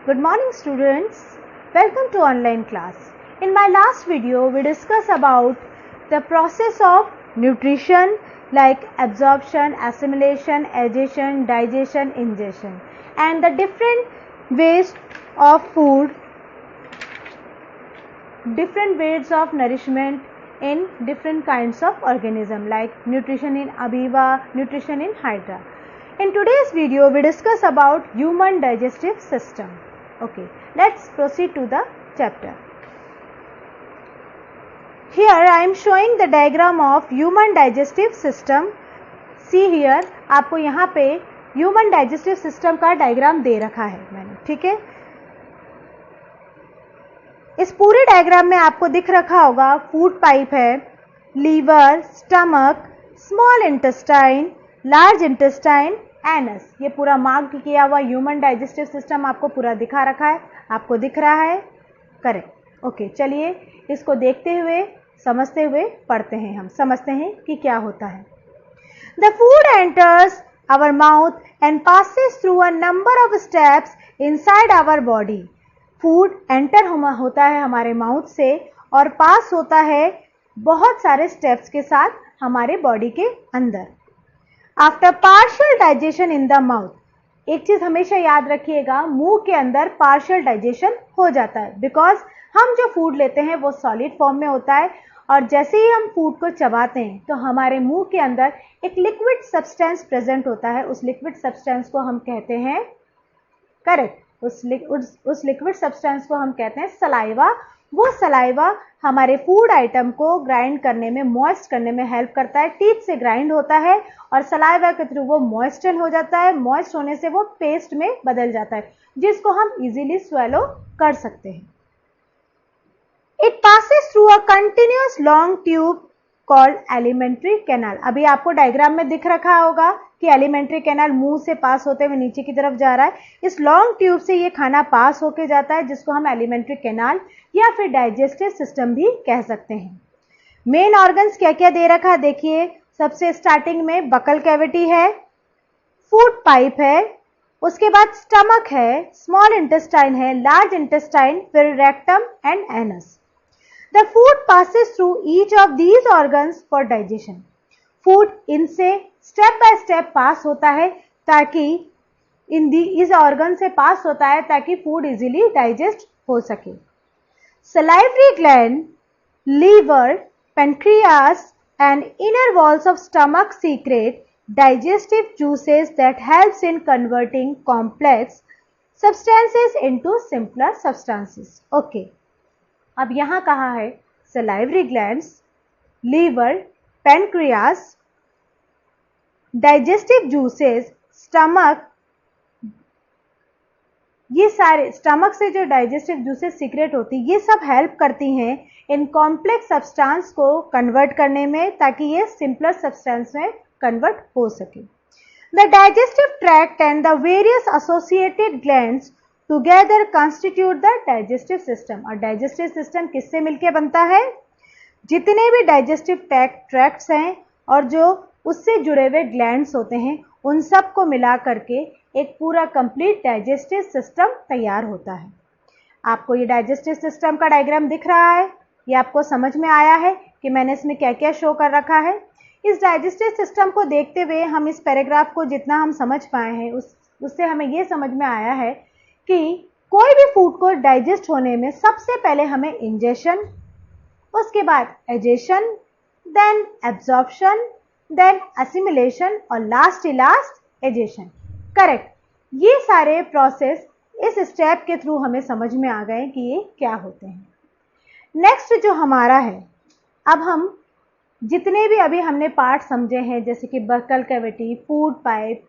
Good morning students, welcome to online class. In my last video we discussed about the process of nutrition like absorption, assimilation, addition, digestion, ingestion and the different ways of food, different ways of nourishment in different kinds of organism like nutrition in amoeba, nutrition in hydra. In today's video we discuss about human digestive system. Okay, let's proceed to the chapter. Here I am showing the diagram of human digestive system. See here, आपको यहाँ पे human digestive system का diagram दे रखा है मैंने, ठीक है। इस पूरे डायग्राम में आपको दिख रखा होगा फूड पाइप है, liver, stomach, small intestine, large intestine, anus. ये पूरा मार्क किया हुआ ह्यूमन डाइजेस्टिव सिस्टम आपको पूरा दिखा रखा है, आपको दिख रहा है, करेक्ट। ओके, चलिए इसको देखते हुए समझते हुए पढ़ते हैं, हम समझते हैं कि क्या होता है। The food enters our mouth and passes through a number of steps inside our body. Food enter होता है हमारे माउथ से और पास होता है बहुत सारे स्टेप्स के साथ हमारे बॉडी के अंदर। After partial digestion in the mouth, एक चीज हमेशा याद रखिएगा, मुंह के अंदर पार्शियल डाइजेशन हो जाता है बिकॉज हम जो फूड लेते हैं वो सॉलिड फॉर्म में होता है और जैसे ही हम फूड को चबाते हैं तो हमारे मुंह के अंदर एक लिक्विड सब्सटेंस प्रेजेंट होता है। उस लिक्विड सब्सटेंस को हम कहते हैं, करेक्ट, उस लिक्विड सब्सटेंस को हम कहते हैं सलाइवा। वो सलाइवा हमारे फूड आइटम को ग्राइंड करने में, मॉइस्ट करने में हेल्प करता है। टीथ से ग्राइंड होता है और सलाइवा के थ्रू वो मॉइस्टन हो जाता है। मॉइस्ट होने से वो पेस्ट में बदल जाता है जिसको हम इजीली स्वेलो कर सकते हैं। It passes through a continuous long tube called alimentary canal. अभी आपको डायग्राम में दिख रखा होगा कि एलिमेंट्री कैनाल मुंह से पास होते हुए नीचे की तरफ जा रहा है। इस लॉन्ग ट्यूब से ये खाना पास होके जाता है जिसको हम एलिमेंट्री कैनाल या फिर डाइजेस्टिव सिस्टम भी कह सकते हैं। मेन ऑर्गन्स क्या क्या दे रखा है देखिए। सबसे स्टार्टिंग में बकल कैविटी है, फूड पाइप है, उसके बाद स्टमक है, स्मॉल इंटेस्टाइन है, लार्ज इंटेस्टाइन, फिर rectum and anus. The food passes through each of these organs for digestion. Food इनसे स्टेप बाय स्टेप पास होता है ताकि इस ऑर्गन से पास होता है ताकि फूड इजीली डाइजेस्ट हो सके। Salivary gland, liver, pancreas and inner walls of stomach secrete digestive juices that helps in converting complex substances into simpler substances. Okay. अब यहां कहा है salivary glands, liver, pancreas, digestive juices, stomach, ये सारे stomach से जो डाइजेस्टिव जूसेस सीक्रेट होती है ये सब हेल्प करती हैं इन कॉम्प्लेक्स सब्सटेंस को कन्वर्ट करने में ताकि ये सिंपलर सब्सटेंस में कन्वर्ट हो सके। The digestive tract and the various associated glands together constitute the digestive system. और डाइजेस्टिव सिस्टम किससे मिलकर बनता है? जितने भी डाइजेस्टिव ट्रैक्ट्स हैं और जो उससे जुड़े हुए ग्लैंड्स होते हैं उन सब को मिला करके एक पूरा कंप्लीट डाइजेस्टिव सिस्टम तैयार होता है। आपको ये डाइजेस्टिव सिस्टम का डायग्राम दिख रहा है, ये आपको समझ में आया है कि मैंने इसमें क्या क्या शो कर रखा है। इस डाइजेस्टिव सिस्टम को देखते हुए हम इस पैराग्राफ को जितना हम समझ पाए हैं उससे हमें ये समझ में आया है कि कोई भी फूड को डाइजेस्ट होने में सबसे पहले हमें इंजेशन, उसके बाद एजेशन, देन एब्जॉर्प्शन, देन असिमिलेशन और लास्ट एजेशन, करेक्ट। ये सारे प्रोसेस इस स्टेप के थ्रू हमें समझ में आ गए कि ये क्या होते हैं। नेक्स्ट जो हमारा है, अब हम जितने भी अभी हमने पार्ट समझे हैं जैसे कि buccal cavity, food pipe,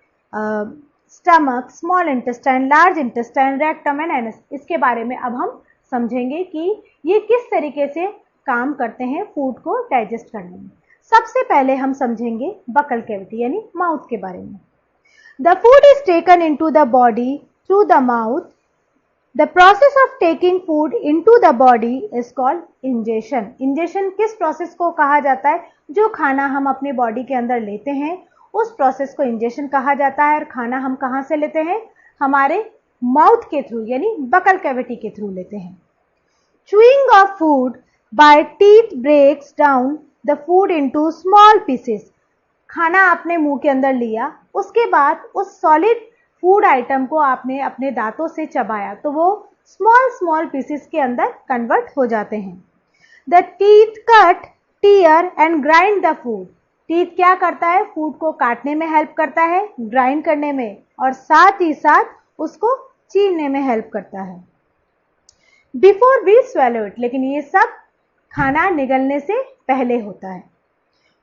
stomach, small intestine, large intestine, rectum and anus, इसके बारे में अब हम समझेंगे कि ये किस तरीके से काम करते हैं फूड को डाइजेस्ट करने में। सबसे पहले हम समझेंगे बकल कैविटी यानी माउथ के बारे में। The food is taken into the body through the mouth. The process of taking food into the body is called ingestion. Ingestion किस प्रोसेस को कहा जाता है? जो खाना हम अपने बॉडी के अंदर लेते हैं उस प्रोसेस को इंजेशन कहा जाता है। और खाना हम कहाँ से लेते हैं? हमारे माउथ के थ्रू यानी बकल कैविटी के थ्रू लेते हैं। Chewing of food by teeth breaks down the food into small pieces. खाना आपने मुंह के अंदर लिया, उसके बाद उस सॉलिड फूड आइटम को आपने अपने दांतों से चबाया तो वो स्मॉल पीसेस के अंदर कन्वर्ट हो जाते हैं। The teeth cut, tear and grind the food. Teeth क्या करता है? फूड को काटने में हेल्प करता है, ग्राइंड करने में, और साथ ही साथ उसको चीरने में हेल्प करता है। बिफोर वी स्वेलो इट, लेकिन ये सब खाना निगलने से पहले होता है।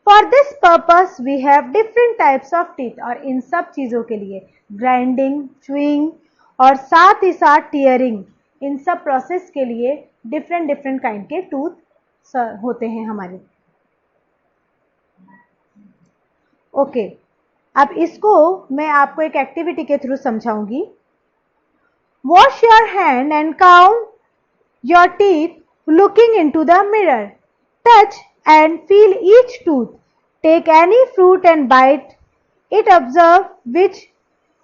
For this purpose we have different types of teeth, और इन सब चीज़ों के लिए ग्राइंडिंग, च्यूइंग और साथ ही साथ टीयरिंग, इन सब प्रोसेस के लिए डिफरेंट काइंड के टूथ होते हैं हमारे। ओके, अब इसको मैं आपको एक एक्टिविटी के थ्रू समझाऊंगी। Wash your hand and count your teeth looking into the mirror. Touch and feel each tooth. Take any fruit and bite it. Observe which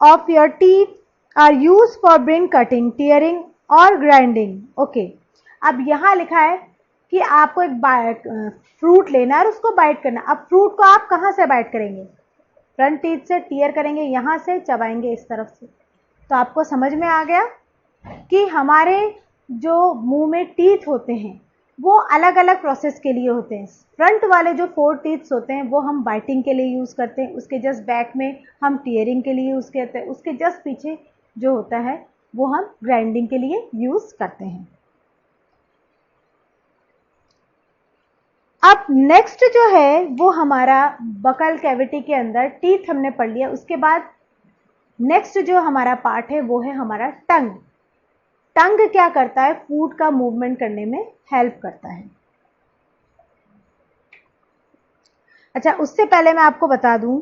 of your teeth are used for bring cutting, tearing or grinding. Okay. अब यहाँ लिखा है कि आपको एक fruit लेना है और उसको बाइट करना। अब फ्रूट को आप कहाँ से बाइट करेंगे? फ्रंट टीथ से टीयर करेंगे, यहाँ से चबाएंगे इस तरफ से। तो आपको समझ में आ गया कि हमारे जो मुंह में टीथ होते हैं वो अलग अलग प्रोसेस के लिए होते हैं। फ्रंट वाले जो 4 टीथ्स होते हैं वो हम बाइटिंग के लिए यूज़ करते हैं, उसके जस्ट बैक में हम टीयरिंग के लिए यूज़ करते हैं, उसके जस्ट पीछे जो होता है वो हम ग्राइंडिंग के लिए यूज़ करते हैं। अब नेक्स्ट जो है वो हमारा बकल कैविटी के अंदर टीथ हमने पढ़ लिया। उसके बाद नेक्स्ट जो हमारा पार्ट है वो है हमारा टंग। टंग क्या करता है? फूड का मूवमेंट करने में हेल्प करता है। अच्छा, उससे पहले मैं आपको बता दूं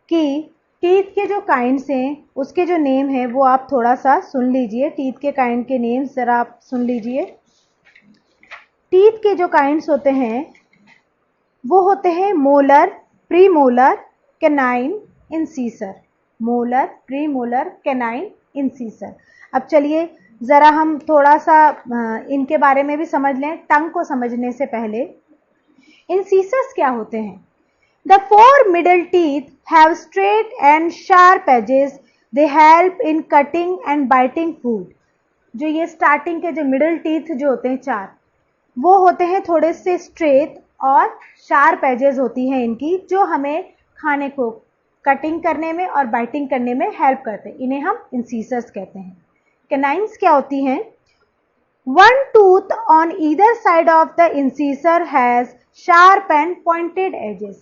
कि टीथ के जो काइंड्स हैं उसके जो नेम है वो आप थोड़ा सा सुन लीजिए। टीथ के काइंड के नेम्स जरा आप सुन लीजिए। टीथ के जो काइंड्स होते हैं वो होते हैं molar, premolar, canine, incisor. Molar, premolar, canine, incisor. अब चलिए ज़रा हम थोड़ा सा इनके बारे में भी समझ लें टंग को समझने से पहले। इंसीसर्स क्या होते हैं? The 4 middle teeth have straight and sharp edges. They help in cutting and biting food. जो ये स्टार्टिंग के जो मिडल टीथ जो होते हैं 4, वो होते हैं थोड़े से स्ट्रेट और शार्प एजेस होती हैं इनकी, जो हमें खाने को कटिंग करने में और बाइटिंग करने में हेल्प करते हैं। इन्हें हम इंसीसर्स कहते हैं। कैनाइन्स क्या होती हैं? 1 tooth on either side of the incisor has sharp and pointed edges.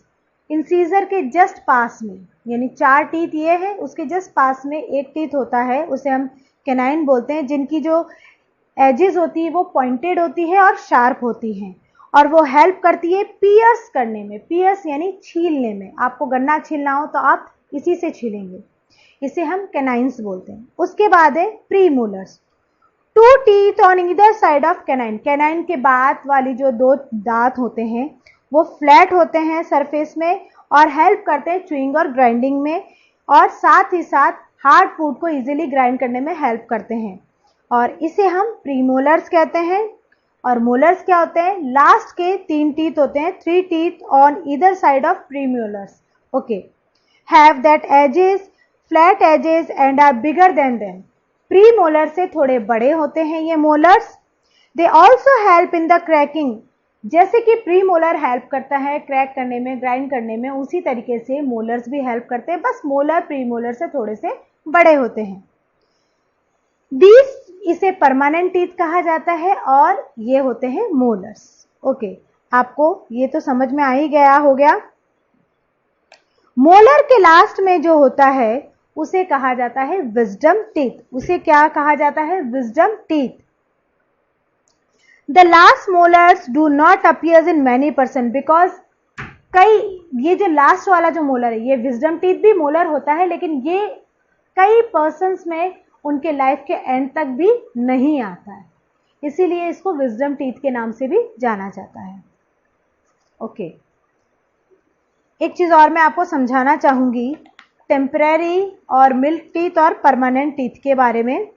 Incisor के जस्ट पास में, यानी 4 टीथ ये है, उसके जस्ट पास में एक टीथ होता है, उसे हम कैनाइन बोलते हैं, जिनकी जो एजेस होती है वो पॉइंटेड होती है और शार्प होती हैं, और वो हेल्प करती है पियर्स करने में। पियर्स यानी छीलने में। आपको गन्ना छीलना हो तो आप इसी से छीलेंगे, इसे हम कैनाइन्स बोलते हैं। उसके बाद है pre molars. 2 teeth on either side of canine. Canine के बाद वाली जो 2 दांत होते हैं वो फ्लैट होते हैं सरफेस में और हेल्प करते हैं च्यूइंग और ग्राइंडिंग में, और साथ ही साथ हार्ड फूड को इजीली ग्राइंड करने में हेल्प करते हैं, और इसे हम प्रीमोलर्स कहते हैं। और मोलर्स क्या होते हैं? लास्ट के 3 टीथ होते हैं, 3 teeth on either side of premolars. Okay, have that edges, flat edges and are bigger than them. Premolar से थोड़े बड़े होते हैं ये molars. They also help in the cracking. जैसे कि प्री मोलर हेल्प करता है क्रैक करने में, ग्राइंड करने में, उसी तरीके से मोलर्स भी हेल्प करते हैं, बस मोलर प्री मोलर से थोड़े से बड़े होते हैं। दीज इसे परमानेंट टीथ कहा जाता है और ये होते हैं मोलर्स। ओके, आपको ये तो समझ में आ ही गया हो गया। मोलर के लास्ट में जो होता है उसे कहा जाता है विजडम टीथ। उसे क्या कहा जाता है? Wisdom teeth. The last molars do not appears in many person because ये जो लास्ट वाला जो मोलर है, ये विजडम टीथ भी मोलर होता है, लेकिन ये कई पर्सन्स में उनके लाइफ के एंड तक भी नहीं आता है, इसीलिए इसको विजडम टीथ के नाम से भी जाना जाता है। ओके, एक चीज और मैं आपको समझाना चाहूंगी टेम्परेरी और मिल्क टीथ और परमानेंट टीथ के बारे में।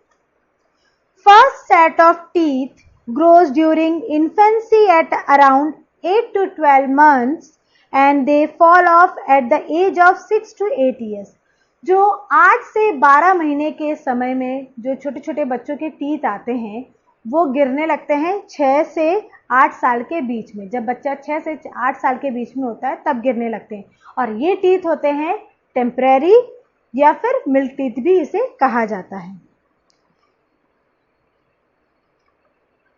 First set of teeth grows during infancy at around 8 to 12 months and they fall off at the age of 6 to 8 years. जो 8 से 12 महीने के समय में जो छोटे छोटे बच्चों के टीथ आते हैं वो गिरने लगते हैं 6 से 8 साल के बीच में। जब बच्चा 6 से 8 साल के बीच में होता है तब गिरने लगते हैं और ये टीथ होते हैं टेम्परेरी या फिर मिल्क टीथ भी इसे कहा जाता है।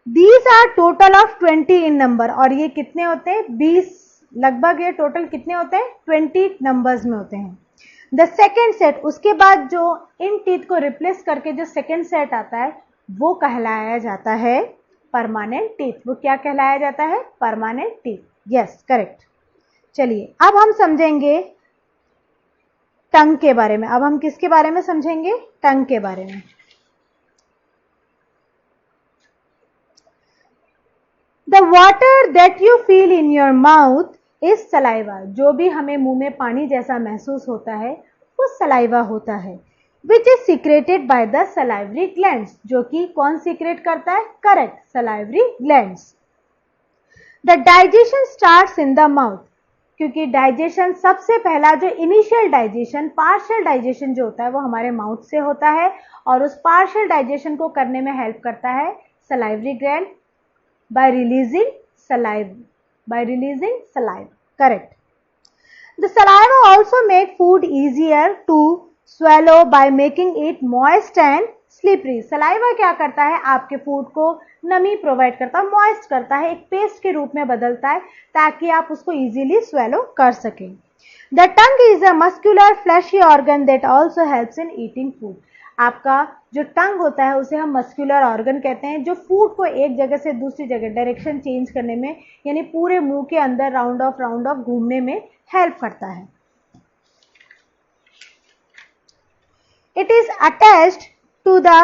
These are total of 20 in number और ये कितने होते हैं 20 लगभग। ये टोटल कितने होते हैं 20 नंबर्स में होते हैं। द सेकेंड सेट, उसके बाद जो इन टीथ को रिप्लेस करके जो सेकेंड सेट आता है वो कहलाया जाता है परमानेंट टीथ। वो क्या कहलाया जाता है परमानेंट टीथ। Yes correct. चलिए अब हम समझेंगे टंग के बारे में। अब हम किसके बारे में समझेंगे टंग के बारे में। The water that you feel in your mouth is saliva. जो भी हमें मुंह में पानी जैसा महसूस होता है वो सलाइवा होता है। Which is secreted by the salivary glands. जो कि कौन सीक्रेट करता है correct salivary glands. The digestion starts in the mouth. क्योंकि डाइजेशन सबसे पहला जो इनिशियल डाइजेशन पार्शियल डाइजेशन जो होता है वो हमारे माउथ से होता है और उस पार्शियल डाइजेशन को करने में हेल्प करता है salivary gland by releasing saliva. Correct. The saliva also make food easier to swallow by making it moist and slippery. Saliva क्या करता है आपके फूड को नमी प्रोवाइड करता है, मॉइस्ट करता है, एक पेस्ट के रूप में बदलता है ताकि आप उसको इजीली स्वेलो कर सकें। The tongue is a muscular fleshy organ that also helps in eating food. आपका जो टंग होता है उसे हम मस्कुलर ऑर्गन कहते हैं जो फूड को एक जगह से दूसरी जगह डायरेक्शन चेंज करने में यानी पूरे मुंह के अंदर राउंड ऑफ घूमने में हेल्प करता है। It is attached to the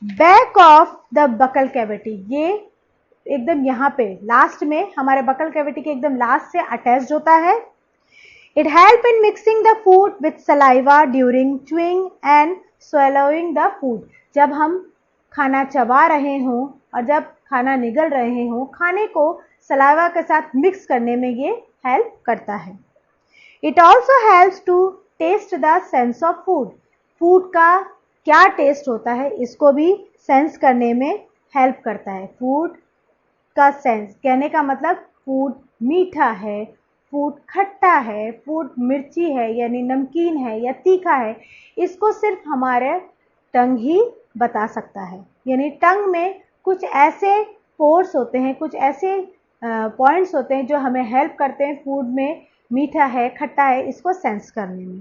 back of the buccal cavity. ये एकदम यहाँ पे लास्ट में हमारे बकल कैविटी के एकदम लास्ट से अटैच्ड होता है। It help in mixing the food with saliva during chewing and swallowing the food. जब हम खाना चबा रहे हों और जब खाना निगल रहे हों खाने को सलाइवा के साथ मिक्स करने में ये हेल्प करता है। It also helps to taste the sense of food. Food का क्या टेस्ट होता है इसको भी सेंस करने में हेल्प करता है। फूड का सेंस कहने का मतलब फूड मीठा है, फूड खट्टा है, फूड मिर्ची है यानी नमकीन है या तीखा है, इसको सिर्फ हमारे टंग ही बता सकता है। यानी टंग में कुछ ऐसे पोर्स होते हैं, कुछ ऐसे पॉइंट्स होते हैं जो हमें हेल्प करते हैं फूड में मीठा है खट्टा है इसको सेंस करने में।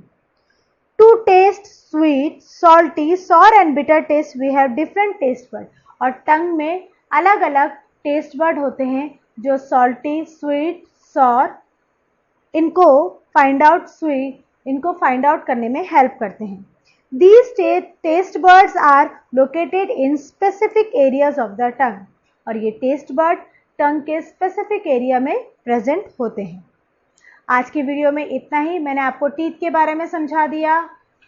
To taste sweet salty sour and bitter taste we have different taste bud. और टंग में अलग अलग टेस्ट बर्ड होते हैं जो सॉल्टी स्वीट सॉर इनको फाइंड आउट करने में हेल्प करते हैं। These taste buds are located in specific areas of the tongue. और ये टेस्ट बर्ड टंग के स्पेसिफिक एरिया में प्रेजेंट होते हैं। आज की वीडियो में इतना ही। मैंने आपको टीथ के बारे में समझा दिया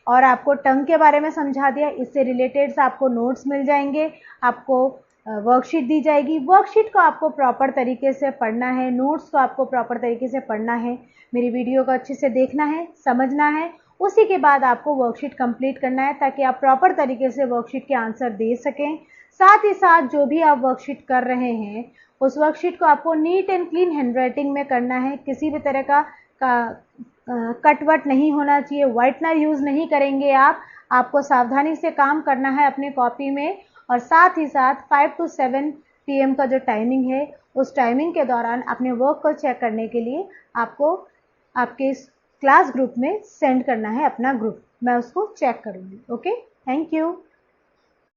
और आपको टंग के बारे में समझा दिया। इससे रिलेटेड आपको नोट्स मिल जाएंगे, आपको वर्कशीट दी जाएगी। वर्कशीट को आपको प्रॉपर तरीके से पढ़ना है, नोट्स को आपको प्रॉपर तरीके से पढ़ना है, मेरी वीडियो को अच्छे से देखना है, समझना है। उसी के बाद आपको वर्कशीट कंप्लीट करना है ताकि आप प्रॉपर तरीके से वर्कशीट के आंसर दे सकें। साथ ही साथ जो भी आप वर्कशीट कर रहे हैं उस वर्कशीट को आपको नीट एंड क्लीन हैंडराइटिंग में करना है। किसी भी तरह का कटवट नहीं होना चाहिए, व्हाइटनर यूज़ नहीं करेंगे आपको सावधानी से काम करना है अपने कॉपी में। और साथ ही साथ 5 to 7 PM का जो टाइमिंग है उस टाइमिंग के दौरान अपने वर्क को चेक करने के लिए आपको आपके क्लास ग्रुप में सेंड करना है अपना ग्रुप, मैं उसको चेक करूँगी। Okay, thank you.